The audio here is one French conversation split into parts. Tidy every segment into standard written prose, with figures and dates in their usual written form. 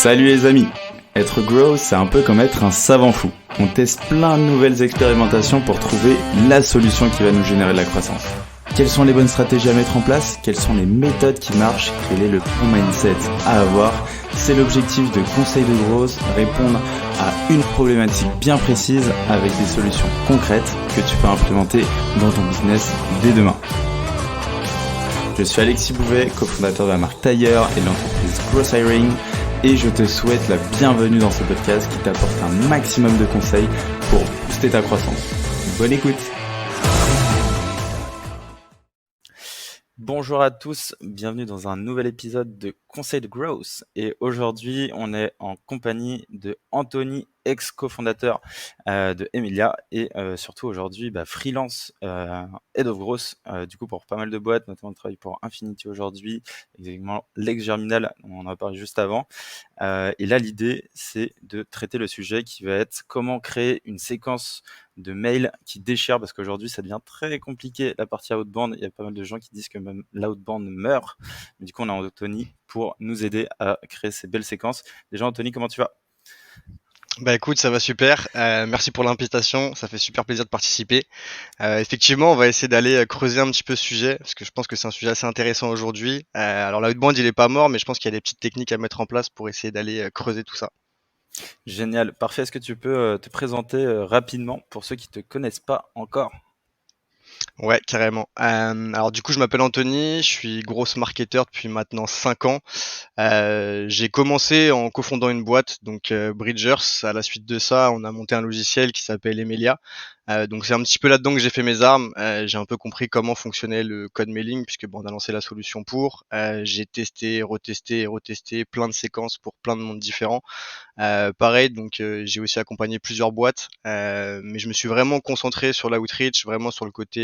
Salut les amis. Être grow, c'est un peu comme être un savant fou. On teste plein de nouvelles expérimentations pour trouver la solution qui va nous générer de la croissance. Quelles sont les bonnes stratégies à mettre en place? Quelles sont les méthodes qui marchent? Quel est le bon mindset à avoir? C'est l'objectif de Conseil de Growth, répondre à une problématique bien précise avec des solutions concrètes que tu peux implémenter dans ton business dès demain. Je suis Alexis Bouvet, cofondateur de la marque Tailleur et de l'entreprise Growth Hiring, et je te souhaite la bienvenue dans ce podcast qui t'apporte un maximum de conseils pour booster ta croissance. Bonne écoute! Bonjour à tous, bienvenue dans un nouvel épisode de Conseil de Growth. Et aujourd'hui, on est en compagnie de Anthony, ex-cofondateur de Emilia, et surtout aujourd'hui freelance Head of Growth, du coup pour pas mal de boîtes, notamment on travaille pour Infinity aujourd'hui, exactement l'ex-Germinal, on en a parlé juste avant. Et là, l'idée, c'est de traiter le sujet qui va être comment créer une séquence de mails qui déchire, parce qu'aujourd'hui, ça devient très compliqué, la partie outbound. Il y a pas mal de gens qui disent que même l'outbound meurt. Mais du coup, on a Anthony pour nous aider à créer ces belles séquences. Déjà, Anthony, comment tu vas? Bah écoute, ça va super. Merci pour l'invitation. Ça fait super plaisir de participer. Effectivement, on va essayer d'aller creuser un petit peu ce sujet parce que je pense que c'est un sujet assez intéressant aujourd'hui. Alors l'outbound, il est pas mort, mais je pense qu'il y a des petites techniques à mettre en place pour essayer d'aller creuser tout ça. Génial, parfait. Est-ce que tu peux te présenter rapidement pour ceux qui ne te connaissent pas encore? Ouais, carrément. Alors du coup, je m'appelle Anthony, je suis grosse marketeur depuis maintenant 5 ans. J'ai commencé en cofondant une boîte, donc Bridgers. À la suite de ça, on a monté un logiciel qui s'appelle Emilia. Donc c'est un petit peu là-dedans que j'ai fait mes armes. J'ai un peu compris comment fonctionnait le code mailing puisque bon, on a lancé la solution pour. J'ai testé, retesté et retesté plein de séquences pour plein de mondes différents. Pareil, donc j'ai aussi accompagné plusieurs boîtes, mais je me suis vraiment concentré sur l'outreach, vraiment sur le côté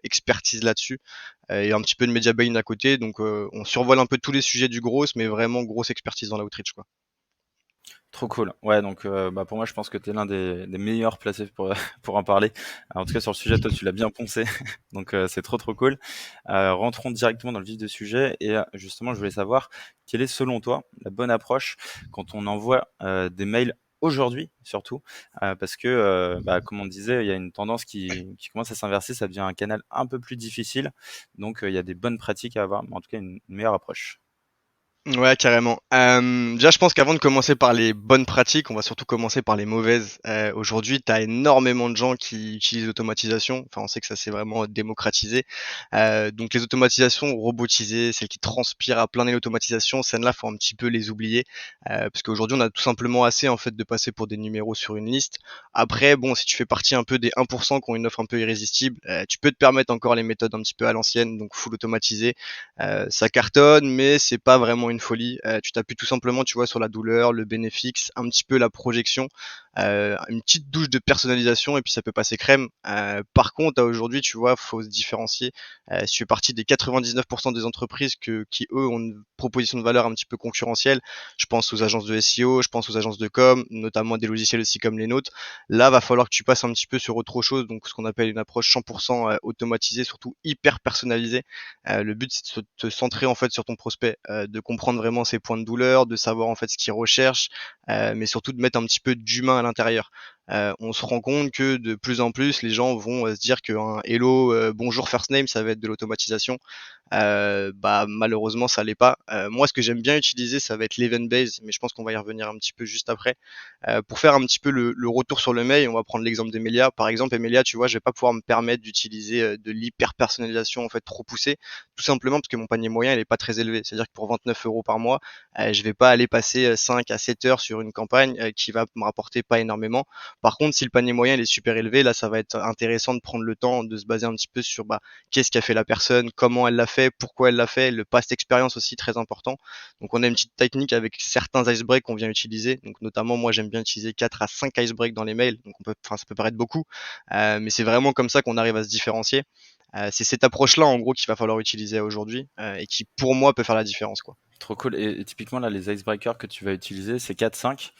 expertise là-dessus, et un petit peu de media buying à côté. Donc on survole un peu tous les sujets du gros, mais vraiment grosse expertise dans l'outreach, quoi. Trop cool. Ouais, donc pour moi, je pense que tu es l'un des meilleurs placés pour, pour en parler. En tout cas, sur le sujet, toi, tu l'as bien poncé. Donc, c'est trop cool. Rentrons directement dans le vif du sujet. Et justement, je voulais savoir, quelle est selon toi la bonne approche quand on envoie des mails aujourd'hui, surtout, parce que, comme on disait, il y a une tendance qui commence à s'inverser. Ça devient un canal un peu plus difficile. Donc, il y a des bonnes pratiques à avoir, mais en tout cas, une meilleure approche. Ouais, carrément. Déjà, je pense qu'avant de commencer par les bonnes pratiques, on va surtout commencer par les mauvaises. Aujourd'hui, tu as énormément de gens qui utilisent l'automatisation. Enfin, on sait que ça s'est vraiment démocratisé. Donc, les automatisations robotisées, celles qui transpirent à plein nez l'automatisation, celles-là, faut un petit peu les oublier. Parce qu'aujourd'hui, on a tout simplement assez, en fait, de passer pour des numéros sur une liste. Après, bon, si tu fais partie un peu des 1% qui ont une offre un peu irrésistible, tu peux te permettre encore les méthodes un petit peu à l'ancienne, donc full automatisé. Ça cartonne, mais c'est pas vraiment une folie. Tu t'appuies tout simplement, tu vois, sur la douleur, le bénéfice, un petit peu la projection, une petite douche de personnalisation et puis ça peut passer crème. Par contre, aujourd'hui, tu vois, faut se différencier. Si tu fais partie des 99% des entreprises qui eux ont une proposition de valeur un petit peu concurrentielle, je pense aux agences de SEO, je pense aux agences de com, notamment des logiciels aussi comme les nôtres. Là, va falloir que tu passes un petit peu sur autre chose, donc ce qu'on appelle une approche 100% automatisée, surtout hyper personnalisée. Le but, c'est de te centrer en fait sur ton prospect, de comprendre vraiment ses points de douleur, de savoir en fait ce qu'il recherche, mais surtout de mettre un petit peu d'humain à l'intérieur. On se rend compte que de plus en plus, les gens vont se dire qu'un hello, bonjour first name, ça va être de l'automatisation. Malheureusement, ça l'est pas. Moi, ce que j'aime bien utiliser, ça va être l'event base, mais je pense qu'on va y revenir un petit peu juste après. Pour faire un petit peu le retour sur le mail, on va prendre l'exemple d'Emilia. Par exemple, Emilia, tu vois, je vais pas pouvoir me permettre d'utiliser de l'hyper personnalisation en fait trop poussée, tout simplement parce que mon panier moyen il est pas très élevé. C'est-à-dire que pour 29 € par mois, je vais pas aller passer 5 à 7 heures sur une campagne qui va me rapporter pas énormément. Par contre, si le panier moyen il est super élevé, là, ça va être intéressant de prendre le temps de se baser un petit peu sur qu'est-ce qu'a fait la personne, comment elle l'a fait, pourquoi elle l'a fait, le past expérience aussi très important. Donc on a une petite technique avec certains icebreaks qu'on vient utiliser. Donc notamment moi j'aime bien utiliser 4 à 5 icebreaks dans les mails. Donc ça peut paraître beaucoup, mais c'est vraiment comme ça qu'on arrive à se différencier. C'est cette approche-là en gros qu'il va falloir utiliser aujourd'hui et qui pour moi peut faire la différence, quoi. Trop cool. Et typiquement, là, les icebreakers que tu vas utiliser, c'est 4-5.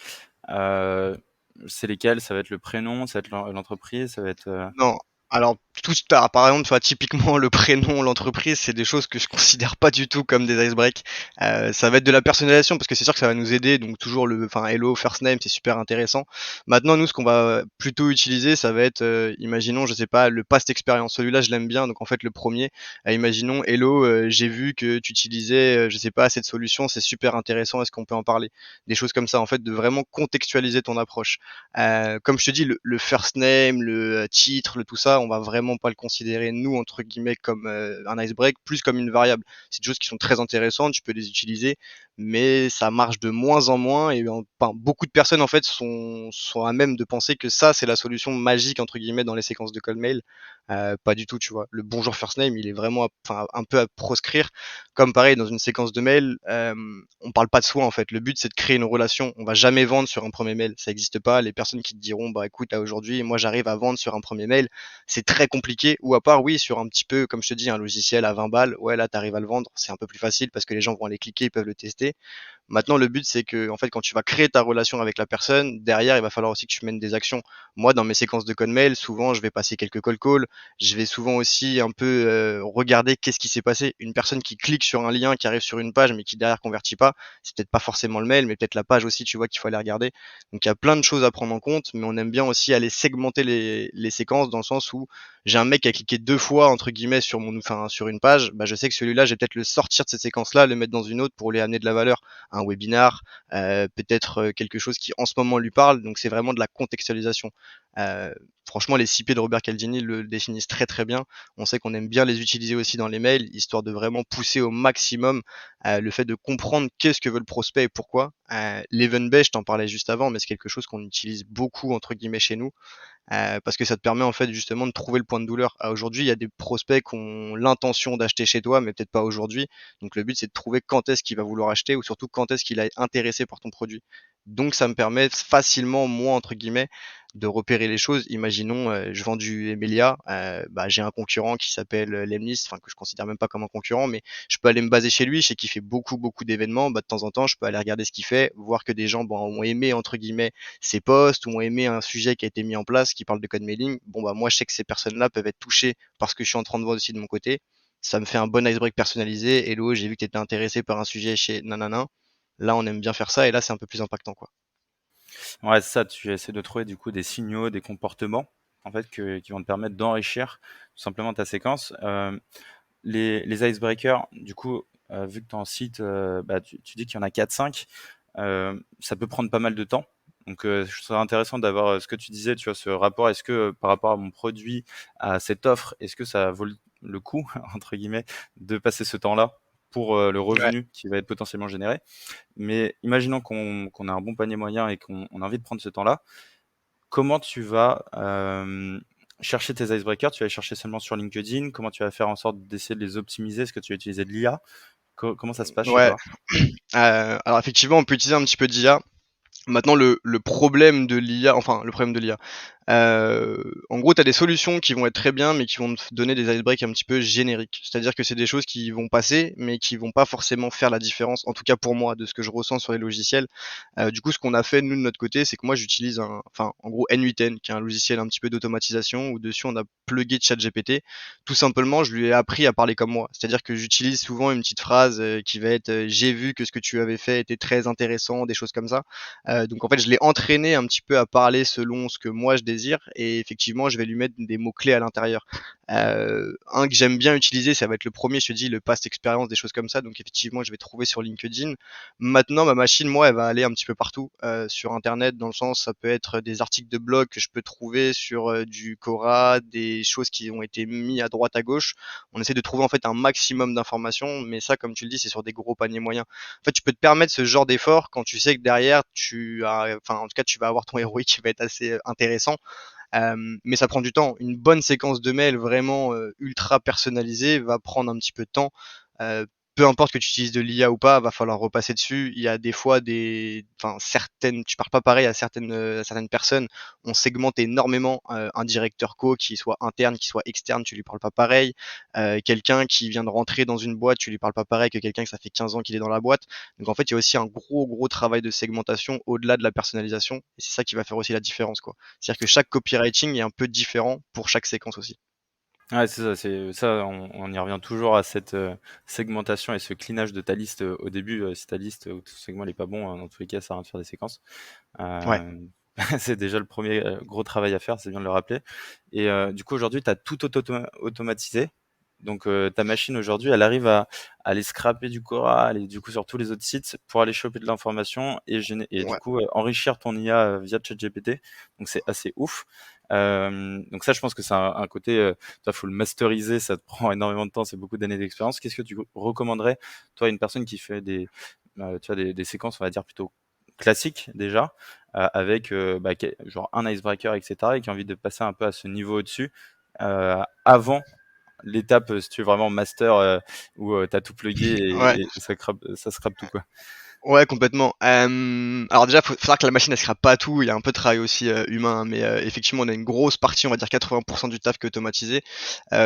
C'est lesquels? Ça va être le prénom, ça va être l'entreprise, ça va être. Non, alors par exemple, tu vois, typiquement le prénom, l'entreprise, c'est des choses que je considère pas du tout comme des icebreaks. Ça va être de la personnalisation parce que c'est sûr que ça va nous aider. Donc toujours hello, first name, c'est super intéressant. Maintenant, nous, ce qu'on va plutôt utiliser, ça va être, imaginons, je sais pas, le past experience. Celui-là, je l'aime bien. Donc en fait, le premier, imaginons, hello, j'ai vu que tu utilisais, je sais pas, cette solution, c'est super intéressant. Est-ce qu'on peut en parler? Des choses comme ça, en fait, de vraiment contextualiser ton approche. Comme je te dis, le first name, le titre, le tout ça, on va vraiment pas le considérer nous entre guillemets comme un icebreak, plus comme une variable. C'est des choses qui sont très intéressantes, tu peux les utiliser, mais ça marche de moins en moins et enfin, beaucoup de personnes en fait sont à même de penser que ça c'est la solution magique entre guillemets dans les séquences de call mail. Pas du tout, tu vois. Le bonjour first name, il est vraiment enfin un peu à proscrire. Comme pareil dans une séquence de mail, on parle pas de soi en fait. Le but c'est de créer une relation. On va jamais vendre sur un premier mail, ça n'existe pas. Les personnes qui te diront bah écoute là aujourd'hui moi j'arrive à vendre sur un premier mail, c'est très compliqué. Ou à part oui sur un petit peu comme je te dis un logiciel à 20 balles, ouais là tu arrives à le vendre, c'est un peu plus facile parce que les gens vont aller cliquer, ils peuvent le tester. Maintenant, le but, c'est que, en fait, quand tu vas créer ta relation avec la personne, derrière, il va falloir aussi que tu mènes des actions. Moi, dans mes séquences de code mail, souvent, je vais passer quelques call calls. Je vais souvent aussi un peu regarder qu'est-ce qui s'est passé. Une personne qui clique sur un lien, qui arrive sur une page, mais qui derrière convertit pas, c'est peut-être pas forcément le mail, mais peut-être la page aussi, tu vois, qu'il faut aller regarder. Donc, il y a plein de choses à prendre en compte, mais on aime bien aussi aller segmenter les séquences dans le sens où j'ai un mec qui a cliqué 2 fois, entre guillemets, sur une page. Bah, je sais que celui-là, je vais peut-être le sortir de cette séquence-là, le mettre dans une autre pour lui amener de la valeur, un webinar, peut-être quelque chose qui en ce moment lui parle. Donc c'est vraiment de la contextualisation. Euh, Franchement, les 6 P de Robert Cialdini le définissent très très bien. On sait qu'on aime bien les utiliser aussi dans les mails, histoire de vraiment pousser au maximum le fait de comprendre qu'est-ce que veut le prospect et pourquoi. L'event based, je t'en parlais juste avant, mais c'est quelque chose qu'on utilise beaucoup entre guillemets chez nous. Parce que ça te permet en fait justement de trouver le point de douleur. Aujourd'hui, il y a des prospects qui ont l'intention d'acheter chez toi, mais peut-être pas aujourd'hui. Donc le but c'est de trouver quand est-ce qu'il va vouloir acheter ou surtout quand est-ce qu'il est intéressé par ton produit. Donc ça me permet facilement, moi entre guillemets, de repérer les choses. Imaginons, je vends du Emilia, bah, j'ai un concurrent qui s'appelle Lemnis, enfin que je considère même pas comme un concurrent, mais je peux aller me baser chez lui, je sais qu'il fait beaucoup d'événements, bah, de temps en temps je peux aller regarder ce qu'il fait, voir que des gens bon, ont aimé entre guillemets ces posts ou ont aimé un sujet qui a été mis en place qui parle de code mailing, bon bah moi je sais que ces personnes-là peuvent être touchées par ce que je suis en train de voir aussi de mon côté. Ça me fait un bon icebreak personnalisé. Hello, j'ai vu que tu étais intéressé par un sujet chez nanana. Là, on aime bien faire ça et là, c'est un peu plus impactant, quoi. Ouais, c'est ça, tu essaies de trouver du coup des signaux, des comportements en fait qui vont te permettre d'enrichir tout simplement ta séquence. Les icebreakers, du coup, vu que tu en cites, bah, tu dis qu'il y en a 4-5, ça peut prendre pas mal de temps. Donc, je trouve ça intéressant d'avoir ce que tu disais, tu vois, ce rapport. Est-ce que par rapport à mon produit, à cette offre, est-ce que ça vaut le coup, entre guillemets, de passer ce temps-là pour le Ouais. revenu qui va être potentiellement généré? Mais imaginons qu'on a un bon panier moyen et qu'on a envie de prendre ce temps-là. Comment tu vas chercher tes icebreakers? Tu vas les chercher seulement sur LinkedIn? Comment tu vas faire en sorte d'essayer de les optimiser? Est-ce que tu vas utiliser de l'IA? Comment ça se passe chez Ouais. toi? Alors effectivement, on peut utiliser un petit peu d'IA. Maintenant, le problème de l'IA, enfin le problème de l'IA, en gros, tu as des solutions qui vont être très bien, mais qui vont te donner des icebreaks un petit peu génériques. C'est-à-dire que c'est des choses qui vont passer, mais qui vont pas forcément faire la différence, en tout cas pour moi, de ce que je ressens sur les logiciels. Du coup, ce qu'on a fait, nous, de notre côté, c'est que moi, j'utilise en gros, N8N, qui est un logiciel un petit peu d'automatisation, où dessus, on a plugué ChatGPT. Tout simplement, je lui ai appris à parler comme moi. C'est-à-dire que j'utilise souvent une petite phrase qui va être j'ai vu que ce que tu avais fait était très intéressant, des choses comme ça. Donc en fait, je l'ai entraîné un petit peu à parler selon ce que moi je désire et effectivement, je vais lui mettre des mots-clés à l'intérieur. Un que j'aime bien utiliser, ça va être le premier, je te dis, le past experience, des choses comme ça. Donc effectivement, je vais trouver sur LinkedIn. Maintenant, ma machine, moi, elle va aller un petit peu partout sur Internet, dans le sens, ça peut être des articles de blog que je peux trouver sur du Quora, des choses qui ont été mis à droite, à gauche. On essaie de trouver en fait un maximum d'informations, mais ça, comme tu le dis, c'est sur des gros paniers moyens. En fait, tu peux te permettre ce genre d'effort quand tu sais que derrière, en tout cas, tu vas avoir ton ROI qui va être assez intéressant. Mais ça prend du temps. Une bonne séquence de mails vraiment ultra personnalisée va prendre un petit peu de temps. Euh, Peu importe que tu utilises de l'IA ou pas, va falloir repasser dessus. Il y a des fois certaines, tu parles pas pareil à certaines personnes. On segmente énormément un directeur co, qui soit interne, qui soit externe, tu lui parles pas pareil. Quelqu'un qui vient de rentrer dans une boîte, tu lui parles pas pareil que quelqu'un que ça fait 15 ans qu'il est dans la boîte. Donc en fait, il y a aussi un gros travail de segmentation au-delà de la personnalisation. Et c'est ça qui va faire aussi la différence, quoi. C'est-à-dire que chaque copywriting est un peu différent pour chaque séquence aussi. Ouais, c'est ça, on y revient toujours à cette segmentation et ce clinage de ta liste au début. Si ta liste ou ton segment n'est pas bon, dans tous les cas, ça sert à rien de faire des séquences. Ouais. Euh, c'est déjà le premier gros travail à faire, c'est bien de le rappeler. Et du coup, aujourd'hui, tu as tout automatisé. Donc, ta machine aujourd'hui, elle arrive à aller scraper du Quora, aller du coup sur tous les autres sites pour aller choper de l'information et du Ouais. coup enrichir ton IA via ChatGPT. Donc, c'est assez ouf. Donc ça, je pense que c'est un côté, toi, faut le masteriser, ça te prend énormément de temps, c'est beaucoup d'années d'expérience. Qu'est-ce que tu recommanderais, toi, à une personne qui fait tu vois, des séquences, on va dire plutôt classiques déjà, avec genre un icebreaker, etc., et qui a envie de passer un peu à ce niveau au-dessus, avant l'étape, si tu veux vraiment master, où tu as tout plugué Ouais. et ça scrape tout, quoi. Ouais, complètement. Alors déjà, faut savoir que la machine, elle scrape pas tout. Il y a un peu de travail aussi humain, hein, mais effectivement, on a une grosse partie, on va dire 80% du taf qui est automatisé.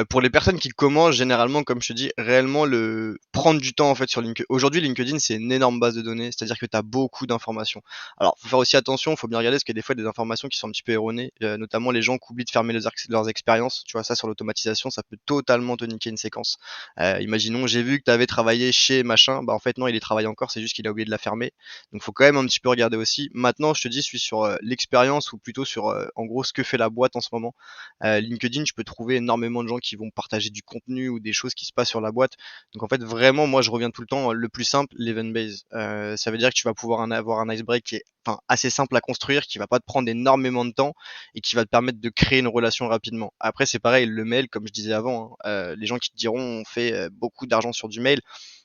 Pour les personnes qui commencent, généralement, comme je te dis, réellement le prendre du temps en fait sur LinkedIn. Aujourd'hui, LinkedIn, c'est une énorme base de données, c'est-à-dire que tu as beaucoup d'informations. Alors, faut faire aussi attention, faut bien regarder parce qu'il y a des fois des informations qui sont un petit peu erronées, notamment les gens qui oublient de fermer leurs expériences. Tu vois, ça sur l'automatisation, ça peut totalement te niquer une séquence. Imaginons, j'ai vu que tu avais travaillé chez machin, bah en fait non, il y travaille encore, c'est juste qu'il a oublié de la fermer. Donc faut quand même un petit peu regarder aussi. Maintenant, je te dis, je suis sur l'expérience ou plutôt sur en gros ce que fait la boîte en ce moment. LinkedIn, je peux trouver énormément de gens qui vont partager du contenu ou des choses qui se passent sur la boîte. Donc en fait, vraiment, moi je reviens tout le temps, le plus simple, l'event base. Ça veut dire que tu vas pouvoir avoir un icebreak qui est assez simple à construire, qui va pas te prendre énormément de temps et qui va te permettre de créer une relation rapidement. Après, c'est pareil, le mail, comme je disais avant, hein, les gens qui te diront on fait beaucoup d'argent sur du mail,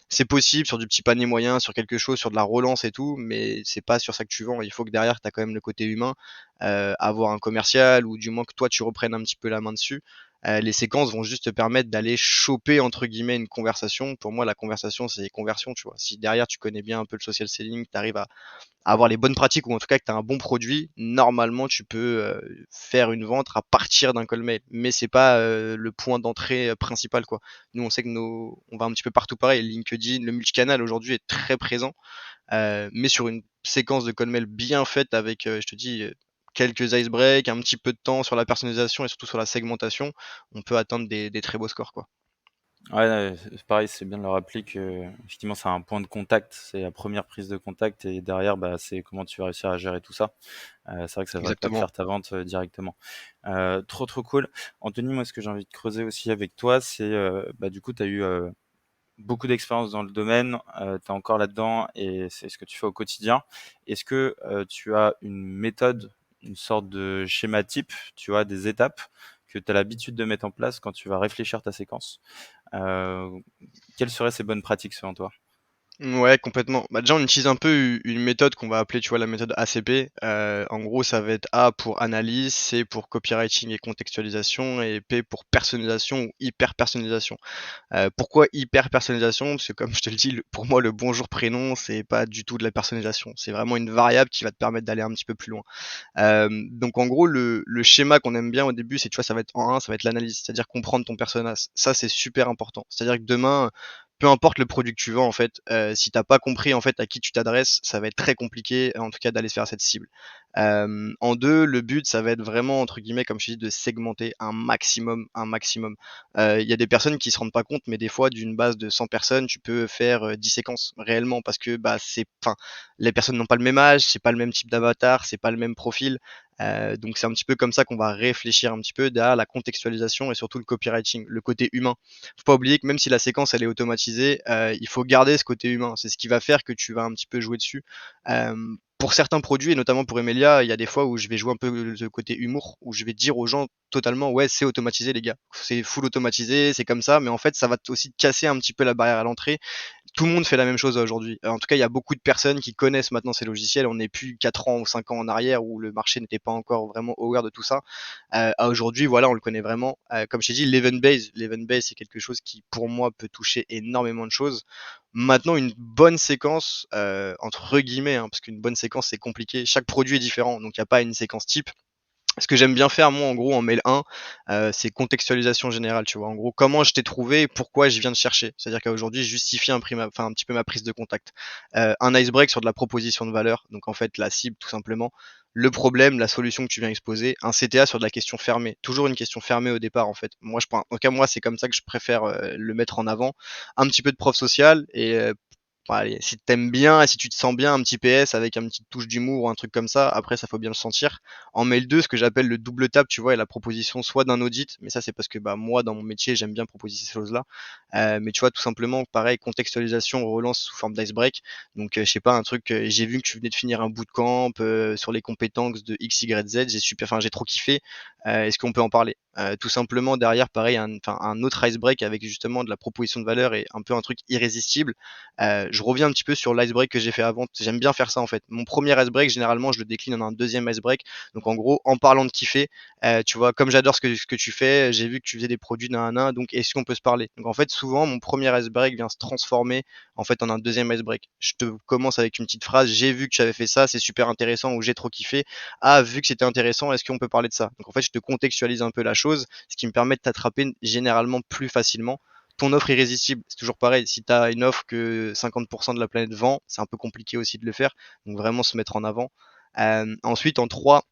c'est possible sur du petit panier moyen, sur quelque chose, sur de la relance et tout, mais c'est pas sur ça que tu vends. Il faut que derrière, tu as quand même le côté humain, avoir un commercial ou du moins que toi, tu reprennes un petit peu la main dessus. Les séquences vont juste te permettre d'aller choper entre guillemets une conversation. Pour moi, la conversation, c'est conversion, tu vois. Si derrière tu connais bien un peu le social selling, tu arrives à avoir les bonnes pratiques ou en tout cas que tu as un bon produit, normalement tu peux faire une vente à partir d'un call mail. Mais c'est pas le point d'entrée principal quoi. Nous on sait que on va un petit peu partout pareil. LinkedIn, le multicanal aujourd'hui est très présent, mais sur une séquence de call mail bien faite avec, je te dis, quelques ice breaks, un petit peu de temps sur la personnalisation et surtout sur la segmentation, on peut atteindre des très beaux scores quoi. Ouais, ouais, c'est pareil, c'est bien de le rappeler que effectivement c'est un point de contact, c'est la première prise de contact et derrière c'est comment tu vas réussir à gérer tout ça. C'est vrai que ça va pas te Exactement. faire ta vente directement. Trop cool. Anthony, moi ce que j'ai envie de creuser aussi avec toi, c'est du coup tu as eu beaucoup d'expérience dans le domaine, tu es encore là-dedans et c'est ce que tu fais au quotidien. Est-ce que tu as une méthode, une sorte de schéma type, tu vois, des étapes que tu as l'habitude de mettre en place quand tu vas réfléchir ta séquence? Euh, Quelles seraient ces bonnes pratiques selon toi? Ouais, complètement. Bah, déjà, on utilise un peu une méthode qu'on va appeler, tu vois, la méthode ACP. En gros, ça va être A pour analyse, C pour copywriting et contextualisation, et P pour personnalisation ou hyper personnalisation. Pourquoi hyper personnalisation? Parce que comme je te le dis, pour moi, le bonjour prénom, c'est pas du tout de la personnalisation. C'est vraiment une variable qui va te permettre d'aller un petit peu plus loin. Donc en gros, le schéma qu'on aime bien au début, c'est tu vois, ça va être en un, ça va être l'analyse, c'est-à-dire comprendre ton personnage. Ça, c'est super important. C'est-à-dire que demain, peu importe le produit que tu vends, en fait, si t'as pas compris en fait à qui tu t'adresses, ça va être très compliqué, en tout cas, d'aller se faire cette cible. En deux, le but, ça va être vraiment entre guillemets, comme je te dis, de segmenter un maximum, un maximum. Il y a des personnes qui se rendent pas compte, mais des fois, d'une base de 100 personnes, tu peux faire 10 séquences réellement parce que bah les personnes n'ont pas le même âge, c'est pas le même type d'avatar, c'est pas le même profil. Donc c'est un petit peu comme ça qu'on va réfléchir un petit peu derrière la contextualisation et surtout le copywriting, le côté humain. Faut pas oublier que même si la séquence elle est automatisée, il faut garder ce côté humain. C'est ce qui va faire que tu vas un petit peu jouer dessus. Pour certains produits et notamment pour Emilia, il y a des fois où je vais jouer un peu le côté humour, où je vais dire aux gens totalement ouais c'est automatisé les gars, c'est full automatisé, c'est comme ça, mais en fait ça va aussi te casser un petit peu la barrière à l'entrée. Tout le monde fait la même chose aujourd'hui. En tout cas, il y a beaucoup de personnes qui connaissent maintenant ces logiciels. On n'est plus 4 ans ou 5 ans en arrière où le marché n'était pas encore vraiment aware de tout ça. À aujourd'hui, voilà, on le connaît vraiment. Comme je t'ai dit, l'event base, c'est quelque chose qui, pour moi, peut toucher énormément de choses. Maintenant, une bonne séquence, entre guillemets, hein, parce qu'une bonne séquence, c'est compliqué. Chaque produit est différent, donc il n'y a pas une séquence type. Ce que j'aime bien faire, moi, en gros, en mail 1, c'est contextualisation générale, tu vois. En gros, comment je t'ai trouvé et pourquoi je viens de chercher. C'est-à-dire qu'aujourd'hui, je justifie un petit peu ma prise de contact. Un icebreak sur de la proposition de valeur, donc en fait, la cible, tout simplement. Le problème, la solution que tu viens exposer. Un CTA sur de la question fermée. Toujours une question fermée au départ, en fait. Moi, en tout cas, moi, c'est comme ça que je préfère le mettre en avant. Un petit peu de prof social et bon, allez, si t'aimes bien et si tu te sens bien, un petit PS avec une petite touche d'humour ou un truc comme ça, après ça faut bien le sentir. En mail 2, ce que j'appelle le double tap, tu vois, est la proposition soit d'un audit, mais ça c'est parce que bah moi dans mon métier j'aime bien proposer ces choses-là. Mais tu vois tout simplement pareil contextualisation relance sous forme d'iceberg. Donc je sais pas un truc, j'ai vu que tu venais de finir un bootcamp sur les compétences de X Y Z, j'ai trop kiffé. Est-ce qu'on peut en parler? Tout simplement derrière pareil un autre icebreak avec justement de la proposition de valeur et un peu un truc irrésistible. Je reviens un petit peu sur l'icebreak que j'ai fait avant. J'aime bien faire ça en fait. Mon premier icebreak, généralement, je le décline en un deuxième icebreak. Donc en gros, en parlant de kiffer, tu vois, comme j'adore ce que tu fais, j'ai vu que tu faisais des produits d'un à un, donc est-ce qu'on peut se parler? Donc en fait, souvent, mon premier icebreak vient se transformer en fait en un deuxième icebreak. Je te commence avec une petite phrase, j'ai vu que tu avais fait ça, c'est super intéressant ou j'ai trop kiffé. Ah, vu que c'était intéressant, est-ce qu'on peut parler de ça? Donc en fait, je te contextualise un peu la chose, ce qui me permet de t'attraper généralement plus facilement. Ton offre irrésistible, c'est toujours pareil. Si tu as une offre que 50% de la planète vend, c'est un peu compliqué aussi de le faire. Donc vraiment se mettre en avant. Ensuite, en 3,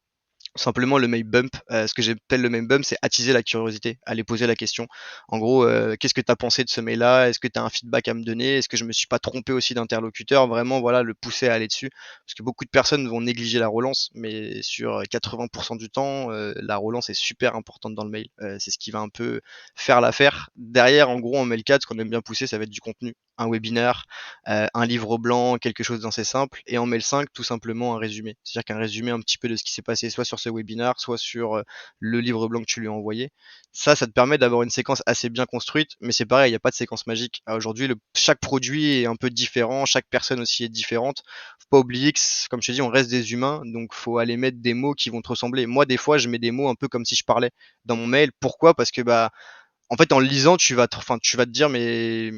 simplement le mail bump. Ce que j'appelle le mail bump, c'est attiser la curiosité, aller poser la question. En gros, qu'est-ce que tu as pensé de ce mail-là? Est-ce que tu as un feedback à me donner? Est-ce que je me suis pas trompé aussi d'interlocuteur? Vraiment, voilà, le pousser à aller dessus. Parce que beaucoup de personnes vont négliger la relance, mais sur 80% du temps, la relance est super importante dans le mail. C'est ce qui va un peu faire l'affaire. Derrière, en gros, en mail 4, ce qu'on aime bien pousser, ça va être du contenu. Un webinaire, un livre blanc, quelque chose d'assez simple. Et en mail 5, tout simplement un résumé. C'est-à-dire qu'un résumé un petit peu de ce qui s'est passé, soit sur ce webinaire, soit sur le livre blanc que tu lui as envoyé. Ça te permet d'avoir une séquence assez bien construite, mais c'est pareil, il n'y a pas de séquence magique. Aujourd'hui, chaque produit est un peu différent, chaque personne aussi est différente. Faut pas oublier que, comme je te dis, on reste des humains, donc faut aller mettre des mots qui vont te ressembler. Moi, des fois, je mets des mots un peu comme si je parlais dans mon mail. Pourquoi? Parce que bah en fait, en le lisant, tu vas te dire, mais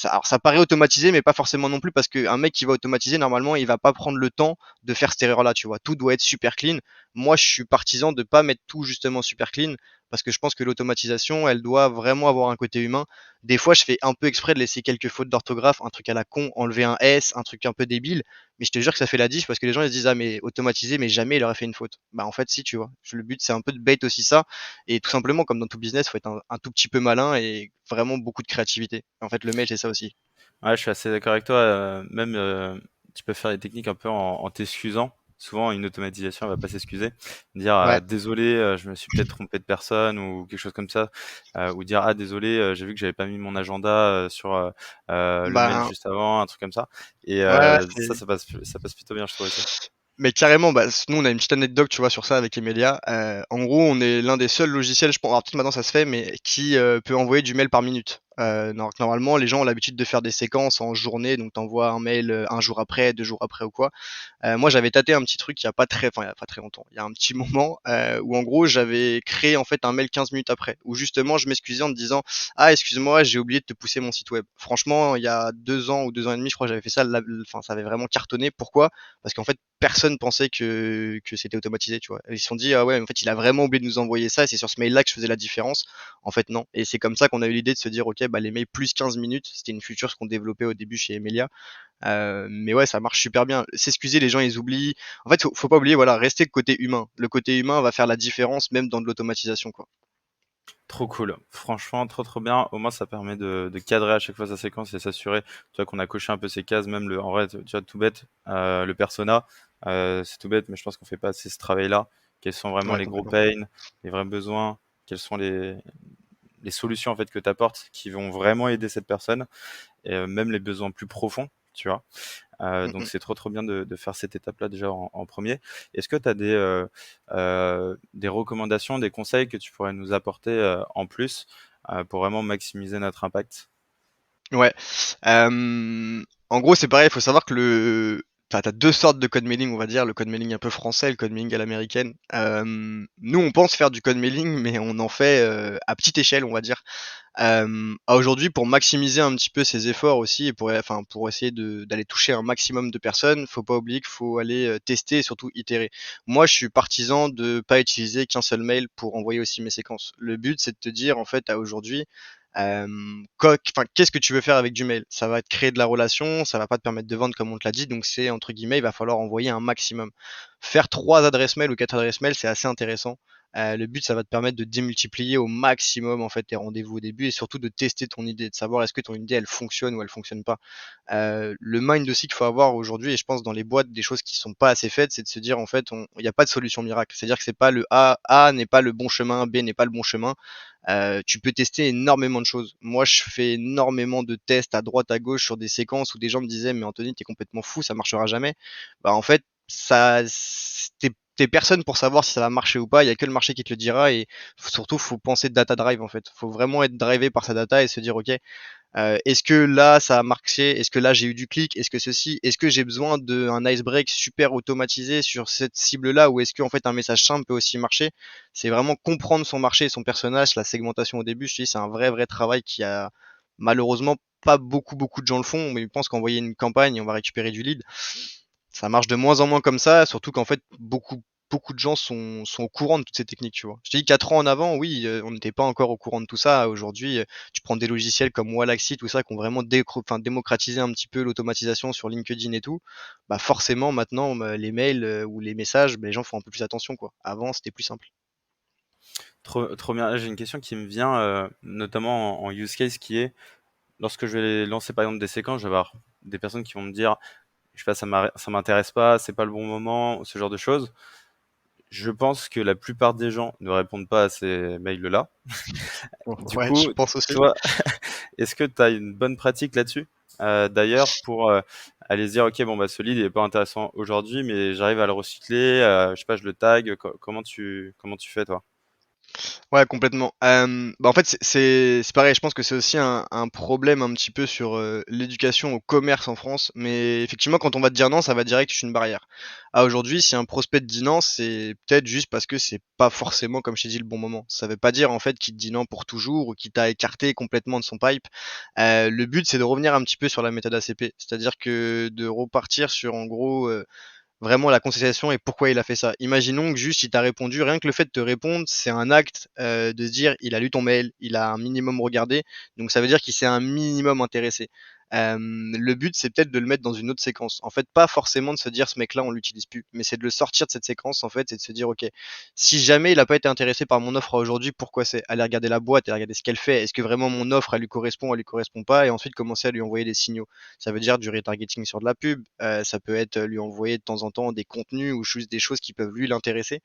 alors ça paraît automatisé, mais pas forcément non plus, parce qu'un mec qui va automatiser, normalement, il va pas prendre le temps de faire cette erreur-là, tu vois. Tout doit être super clean. Moi, je suis partisan de pas mettre tout justement super clean, parce que je pense que l'automatisation, elle doit vraiment avoir un côté humain. Des fois, je fais un peu exprès de laisser quelques fautes d'orthographe, un truc à la con, enlever un S, un truc un peu débile, mais je te jure que ça fait la diff, parce que les gens ils se disent, ah, mais automatisé, mais jamais il aurait fait une faute. Bah, en fait, si, tu vois. Le but, c'est un peu de bait aussi ça. Et tout simplement, comme dans tout business, il faut être un tout petit peu malin et vraiment beaucoup de créativité. En fait, le mail, c'est ça aussi. Ouais, je suis assez d'accord avec toi. Même, tu peux faire des techniques un peu en t'excusant. Souvent, une automatisation, elle va pas s'excuser. Dire Ouais. désolé, je me suis peut-être trompé de personne ou quelque chose comme ça. Ou dire ah désolé, j'ai vu que j'avais pas mis mon agenda sur le mail Bah, juste avant, un truc comme ça. Et ouais, ouais, ça, ça passe plutôt bien, je trouve aussi. mais carrément, bah, nous on a une petite anecdote, tu vois, sur ça avec Emilia. En gros, on est l'un des seuls logiciels, je pense, alors peut-être maintenant ça se fait, mais qui peut envoyer du mail par minute. Normalement, les gens ont l'habitude de faire des séquences en journée, donc t'envoies un mail un jour après, 2 jours après ou quoi. Moi, j'avais tâté un petit truc il y a pas très longtemps, il y a un petit moment où en gros, j'avais créé en fait un mail 15 minutes après, où justement, je m'excusais en te disant, ah, excuse-moi, j'ai oublié de te pousser mon site web. Franchement, il y a 2 ans ou 2 ans et demi, je crois, j'avais fait ça. Enfin, ça avait vraiment cartonné. Pourquoi? Parce qu'en fait, personne pensait que c'était automatisé, tu vois. Ils se sont dit, ah ouais, en fait, il a vraiment oublié de nous envoyer ça, et c'est sur ce mail-là que je faisais la différence. En fait, non. Et c'est comme ça qu'on a eu l'idée de se dire, ok, bah, les mails plus 15 minutes, c'était une feature qu'on développait au début chez Emilia. Mais ouais, ça marche super bien. S'excuser, les gens ils oublient. En fait, faut pas oublier, voilà, rester le côté humain. Le côté humain va faire la différence même dans de l'automatisation, quoi. Trop cool. Franchement, trop trop bien. Au moins, ça permet de cadrer à chaque fois sa séquence et s'assurer, tu vois, qu'on a coché un peu ces cases. Même en vrai, tu vois, tout bête, le persona, c'est tout bête, mais je pense qu'on fait pas assez ce travail-là. Quels sont vraiment Ouais, les gros complètement. pains, les vrais besoins, quelles sont les solutions en fait que tu apportes qui vont vraiment aider cette personne et même les besoins plus profonds, tu vois. Mm, Donc mm. c'est trop trop bien de faire cette étape-là déjà en premier. Est-ce que tu as des recommandations, des conseils que tu pourrais nous apporter en plus pour vraiment maximiser notre impact? Ouais. En gros, c'est pareil, il faut savoir que t'as deux sortes de code mailing, on va dire, le code mailing un peu français, le code mailing à l'américaine. Nous, on pense faire du code mailing, mais on en fait à petite échelle, on va dire. À aujourd'hui, pour maximiser un petit peu ses efforts aussi et pour essayer d'aller toucher un maximum de personnes, faut pas oublier qu'il faut aller tester et surtout itérer. Moi, je suis partisan de pas utiliser qu'un seul mail pour envoyer aussi mes séquences. Le but, c'est de te dire en fait à aujourd'hui, qu'est-ce que tu veux faire avec du mail? Ça va te créer de la relation, ça va pas te permettre de vendre comme on te l'a dit, donc c'est entre guillemets, il va falloir envoyer un maximum. Faire 3 adresses mail ou 4 adresses mail, c'est assez intéressant. Le but, ça va te permettre de démultiplier au maximum en fait tes rendez-vous au début et surtout de tester ton idée, de savoir est-ce que ton idée elle fonctionne ou elle fonctionne pas. Le mind aussi qu'il faut avoir aujourd'hui, et je pense dans les boîtes des choses qui sont pas assez faites, c'est de se dire en fait, il n'y a pas de solution miracle. C'est-à-dire que c'est pas le A n'est pas le bon chemin, B n'est pas le bon chemin. Tu peux tester énormément de choses. Moi, je fais énormément de tests à droite, à gauche sur des séquences où des gens me disaient mais Anthony, t'es complètement fou, ça marchera jamais. Bah en fait, t'es personne pour savoir si ça va marcher ou pas. Il y a que le marché qui te le dira et surtout faut penser data drive en fait. Faut vraiment être drivé par sa data et se dire ok, est-ce que là ça a marché? Est-ce que là j'ai eu du clic? Est-ce que ceci? Est-ce que j'ai besoin d'un icebreak super automatisé sur cette cible-là ou est-ce qu'en fait un message simple peut aussi marcher? C'est vraiment comprendre son marché, son personnage, la segmentation au début. Je te dis, c'est un vrai travail qui a malheureusement pas beaucoup de gens le font, mais ils pensent qu'envoyer une campagne, on va récupérer du lead. Ça marche de moins en moins comme ça, surtout qu'en fait beaucoup de gens sont au courant de toutes ces techniques, tu vois. Je te dis 4 ans en avant, oui, on n'était pas encore au courant de tout ça. Aujourd'hui, tu prends des logiciels comme Wallaxy, tout ça, qui ont vraiment démocratisé un petit peu l'automatisation sur LinkedIn et tout. Bah forcément, maintenant, les mails ou les messages, bah, les gens font un peu plus attention, quoi. Avant, c'était plus simple. Trop bien. Là, j'ai une question qui me vient, notamment en use case, qui est, lorsque je vais lancer par exemple des séquences, je vais avoir des personnes qui vont me dire, je sais pas, ça m'intéresse pas, c'est pas le bon moment, ce genre de choses. Je pense que la plupart des gens ne répondent pas à ces mails-là. Du Ouais, je coup, pense aussi. toi, est-ce que tu as une bonne pratique là-dessus? D'ailleurs, pour aller se dire, ok, bon, bah, ce lead il est pas intéressant aujourd'hui, mais j'arrive à le recycler, je sais pas, je le tag. Comment tu fais, toi? Ouais, complètement. Bah, en fait, c'est pareil, je pense que c'est aussi un problème un petit peu sur, l'éducation au commerce en France, mais effectivement, quand on va te dire non, ça va direct, c'est une barrière. Aujourd'hui, si un prospect te dit non, c'est peut-être juste parce que c'est pas forcément, comme je t'ai dit, le bon moment. Ça veut pas dire, en fait, qu'il te dit non pour toujours ou qu'il t'a écarté complètement de son pipe. Le but, c'est de revenir un petit peu sur la méthode ACP, c'est-à-dire que de repartir sur, en gros, vraiment la contestation et pourquoi il a fait ça. Imaginons que juste il t'a répondu, rien que le fait de te répondre, c'est un acte de se dire il a lu ton mail, il a un minimum regardé, donc ça veut dire qu'il s'est un minimum intéressé. Le but c'est peut-être de le mettre dans une autre séquence. En fait, pas forcément de se dire ce mec-là on l'utilise plus, mais c'est de le sortir de cette séquence en fait et de se dire ok, si jamais il a pas été intéressé par mon offre aujourd'hui, pourquoi c'est? Aller regarder la boîte et regarder ce qu'elle fait. Est-ce que vraiment mon offre elle lui correspond pas et ensuite commencer à lui envoyer des signaux. Ça veut dire du retargeting sur de la pub, ça peut être lui envoyer de temps en temps des contenus ou juste des choses qui peuvent lui l'intéresser.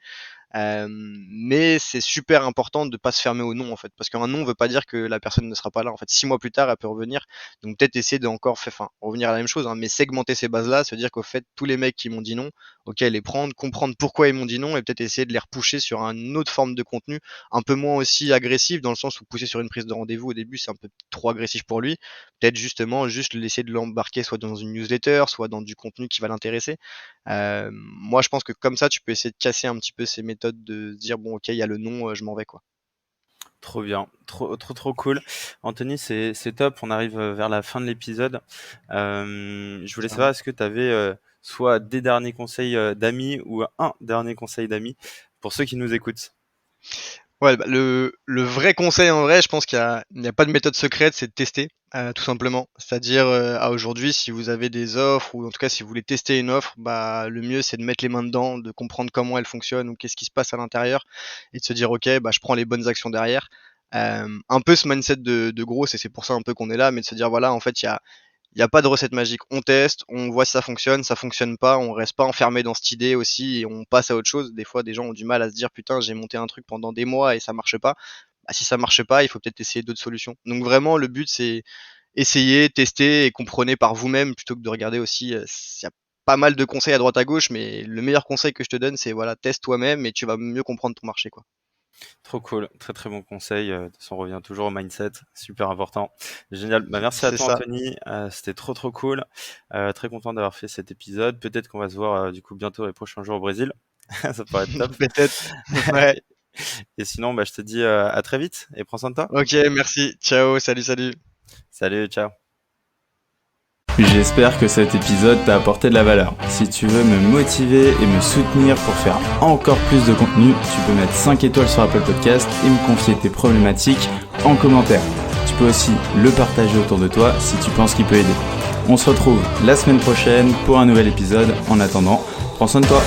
Mais c'est super important de pas se fermer au non en fait, parce qu'un non veut pas dire que la personne ne sera pas là. En fait, 6 mois plus tard, elle peut revenir. Donc peut-être essayer de encore faire, enfin, revenir à la même chose, hein, mais segmenter ces bases-là, se dire qu'au fait, tous les mecs qui m'ont dit non, ok, les prendre, comprendre pourquoi ils m'ont dit non, et peut-être essayer de les repousser sur une autre forme de contenu, un peu moins aussi agressif, dans le sens où pousser sur une prise de rendez-vous au début, c'est un peu trop agressif pour lui. Peut-être justement juste laisser de l'embarquer soit dans une newsletter, soit dans du contenu qui va l'intéresser. Moi, je pense que comme ça, tu peux essayer de casser un petit peu ces méthodes de se dire bon, ok, il y a le non, je m'en vais quoi. Trop bien, trop cool. Anthony, c'est top. On arrive vers la fin de l'épisode. Je voulais savoir, Carrément. est-ce que tu avais soit des derniers conseils d'amis ou un dernier conseil d'amis pour ceux qui nous écoutent? Ouais, bah, le vrai conseil en vrai, je pense qu'il n'y a pas de méthode secrète, c'est de tester, tout simplement. C'est-à-dire, à aujourd'hui, si vous avez des offres ou en tout cas si vous voulez tester une offre, bah, le mieux c'est de mettre les mains dedans, de comprendre comment elle fonctionne ou qu'est-ce qui se passe à l'intérieur et de se dire: «OK, bah, je prends les bonnes actions derrière». Un peu ce mindset de gros et c'est pour ça un peu qu'on est là, mais de se dire: «Voilà, en fait, il y a pas de recette magique. On teste, on voit si ça fonctionne pas, on reste pas enfermé dans cette idée aussi et on passe à autre chose. Des fois, des gens ont du mal à se dire putain, j'ai monté un truc pendant des mois et ça marche pas. Bah, si ça marche pas, il faut peut-être essayer d'autres solutions. Donc vraiment, le but c'est essayer, tester et comprenez par vous-même plutôt que de regarder aussi. Il y a pas mal de conseils à droite à gauche, mais le meilleur conseil que je te donne, c'est voilà, teste toi-même et tu vas mieux comprendre ton marché, quoi. Trop cool, très très bon conseil. De toute façon, on revient toujours au mindset, super important. Génial. Bah, merci à C'est toi, ça. Anthony. C'était trop cool. Très content d'avoir fait cet épisode. Peut-être qu'on va se voir du coup bientôt les prochains jours au Brésil. Ça pourrait être top. Peut-être. Ouais. Et sinon, bah, je te dis à très vite et prends soin de toi. Ok, merci. Ciao, salut. Salut, ciao. J'espère que cet épisode t'a apporté de la valeur. Si tu veux me motiver et me soutenir pour faire encore plus de contenu, tu peux mettre 5 étoiles sur Apple Podcast et me confier tes problématiques en commentaire. Tu peux aussi le partager autour de toi si tu penses qu'il peut aider. On se retrouve la semaine prochaine pour un nouvel épisode. En attendant, prends soin de toi.